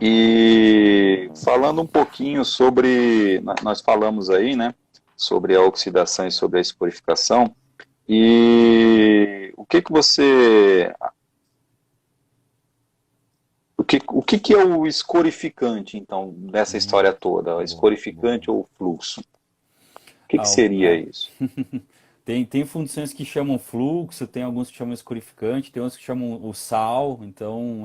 E falando um pouquinho sobre, nós falamos aí, né, sobre a oxidação e sobre a escorificação, e o que é o escorificante, então, dessa história toda? O Boa, escorificante boa. ou fluxo? O que Ah, seria isso? tem funções que chamam fluxo, tem alguns que chamam escorificante, tem outros que chamam o sal, então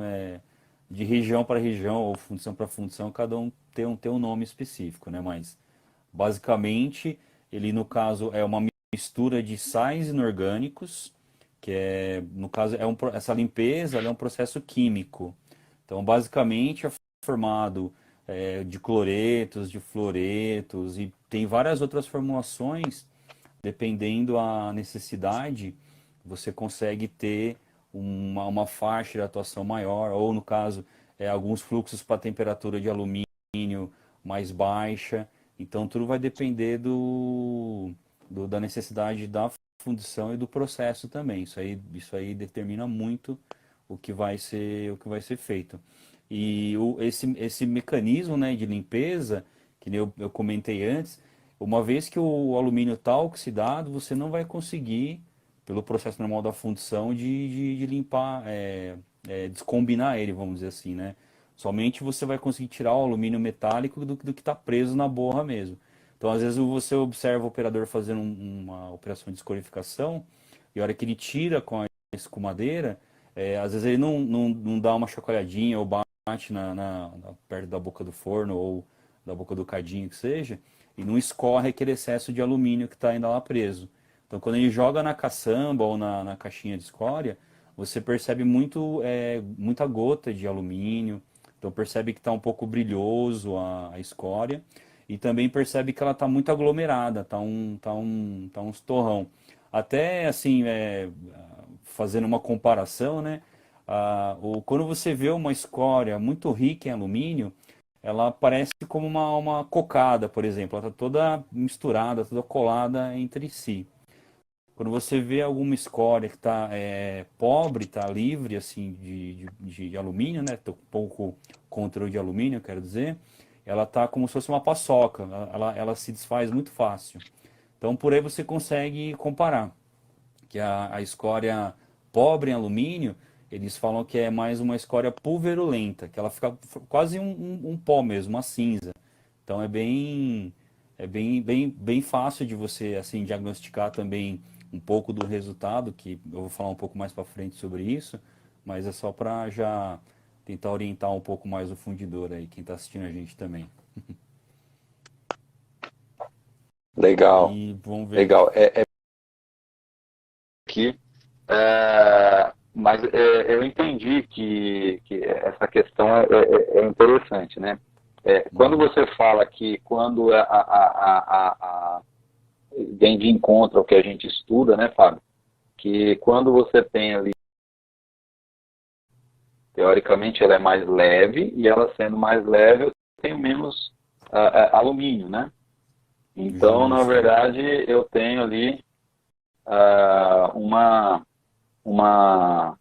de região para região ou função para função, cada um tem um nome específico, né? Mas basicamente ele no caso é uma mistura de sais inorgânicos, que no caso essa limpeza, ela é um processo químico. Então basicamente é formado de cloretos, de fluoretos e tem várias outras formulações. Dependendo a necessidade, você consegue ter uma faixa de atuação maior, ou no caso, alguns fluxos para temperatura de alumínio mais baixa. Então tudo vai depender da necessidade da fundição e do processo também. Isso aí determina muito o que vai ser feito. E esse mecanismo, né, de limpeza, que nem eu comentei antes, uma vez que o alumínio está oxidado, você não vai conseguir, pelo processo normal da fundição, de limpar, descombinar ele, vamos dizer assim, né? Somente você vai conseguir tirar o alumínio metálico do que está preso na borra mesmo. Então, às vezes, você observa o operador fazendo uma operação de escorificação, e a hora que ele tira com a escumadeira, às vezes ele não dá uma chacoalhadinha ou bate perto da boca do forno ou da boca do cadinho que seja, e não escorre aquele excesso de alumínio que está ainda lá preso. Então, quando ele joga na caçamba ou na caixinha de escória, você percebe muita gota de alumínio, então percebe que está um pouco brilhoso a escória, e também percebe que ela está muito aglomerada, tá uns torrão. Até assim, fazendo uma comparação, né? Quando você vê uma escória muito rica em alumínio, ela parece como uma cocada, por exemplo. Ela está toda misturada, toda colada entre si. Quando você vê alguma escória que está pobre, está livre assim de alumínio, né? Tem pouco controle de alumínio, quero dizer, ela está como se fosse uma paçoca. Ela se desfaz muito fácil. Então por aí você consegue comparar que a escória pobre em alumínio, eles falam que é mais uma escória pulverulenta, que ela fica quase um pó mesmo, uma cinza. Então é bem fácil de você assim diagnosticar também um pouco do resultado, que eu vou falar um pouco mais para frente sobre isso, mas é só para já tentar orientar um pouco mais o fundidor aí, quem está assistindo a gente também. Legal, E vamos ver. legal. Aqui, mas eu entendi que essa questão é interessante, né? Quando Uhum. você fala que quando vem de encontro ao que a gente estuda, né, Fábio? Que quando você tem ali, teoricamente, ela é mais leve, e ela sendo mais leve, eu tenho menos alumínio, né? Então, na Justo. verdade, eu tenho ali uma, uma.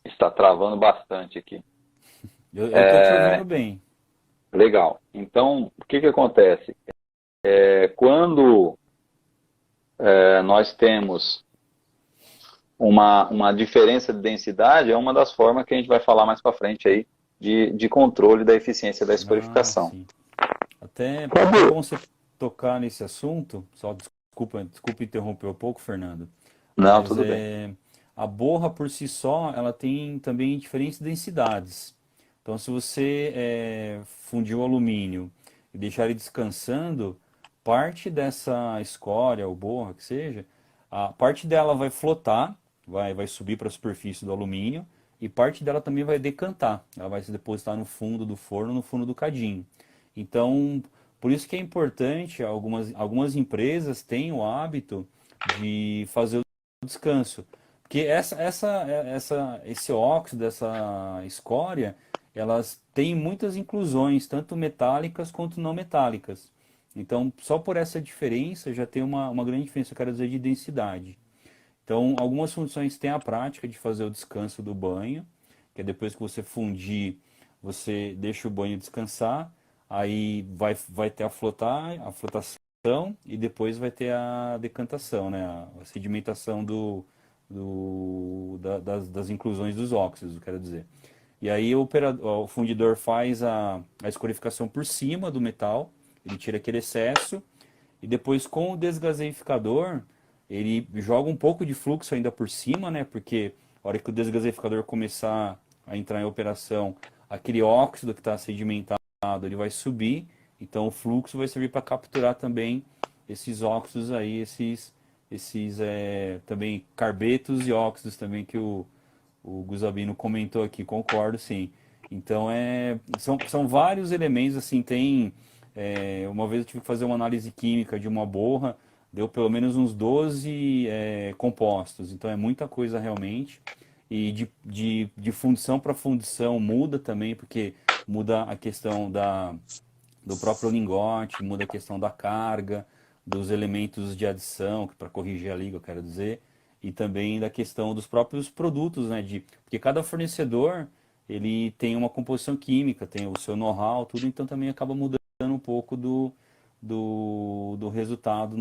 Está travando bastante aqui. Eu tô te ouvindo bem. Legal. Então, o que que acontece? Quando nós temos uma diferença de densidade, é uma das formas que a gente vai falar mais para frente aí de controle da eficiência da Ah, escorificação. sim. Até Fábio, bom você tocar nesse assunto. Só desculpa interromper um pouco, Fernando. não, Mas tudo bem. a borra por si só, ela tem também diferentes densidades. Então, se você fundir o alumínio e deixar ele descansando, parte dessa escória ou borra que seja, a parte dela vai flotar, vai subir para a superfície do alumínio e parte dela também vai decantar. Ela vai se depositar no fundo do forno, no fundo do cadinho. Então, por isso que é importante, algumas empresas têm o hábito de fazer o descanso. Porque esse óxido, essa escória, elas têm muitas inclusões, tanto metálicas quanto não metálicas. Então, só por essa diferença já tem uma grande diferença, eu quero dizer, de densidade. Então, algumas funções têm a prática de fazer o descanso do banho, que é depois que você fundir, você deixa o banho descansar, aí vai ter a flotação e depois vai ter a decantação, né? A sedimentação das inclusões dos óxidos, quero dizer. E aí o fundidor faz a escorificação por cima do metal, ele tira aquele excesso, e depois com o desgaseificador, ele joga um pouco de fluxo ainda por cima, né? Porque a hora que o desgaseificador começar a entrar em operação, aquele óxido que está sedimentado, ele vai subir, então o fluxo vai servir para capturar também esses óxidos aí, esses também carbetos e óxidos também que o Gusabino comentou aqui, concordo sim. Então são vários elementos, assim, uma vez eu tive que fazer uma análise química de uma borra, deu pelo menos uns 12 compostos, então é muita coisa realmente. E de fundição para fundição muda também, porque muda a questão do próprio lingote, muda a questão da carga, dos elementos de adição, para corrigir a liga, eu quero dizer, e também da questão dos próprios produtos, né? Porque cada fornecedor ele tem uma composição química, tem o seu know-how, tudo, então também acaba mudando um pouco do resultado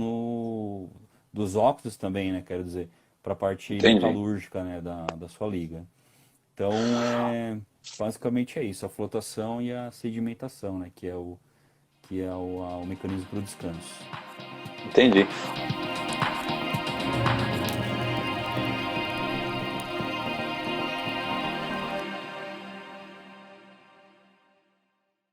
dos óxidos também, né? Quero dizer, para a parte Entendi. metalúrgica, né? Da sua liga. Então, basicamente é isso, a flotação e a sedimentação, né? Que é o mecanismo para o descanso. Entendi.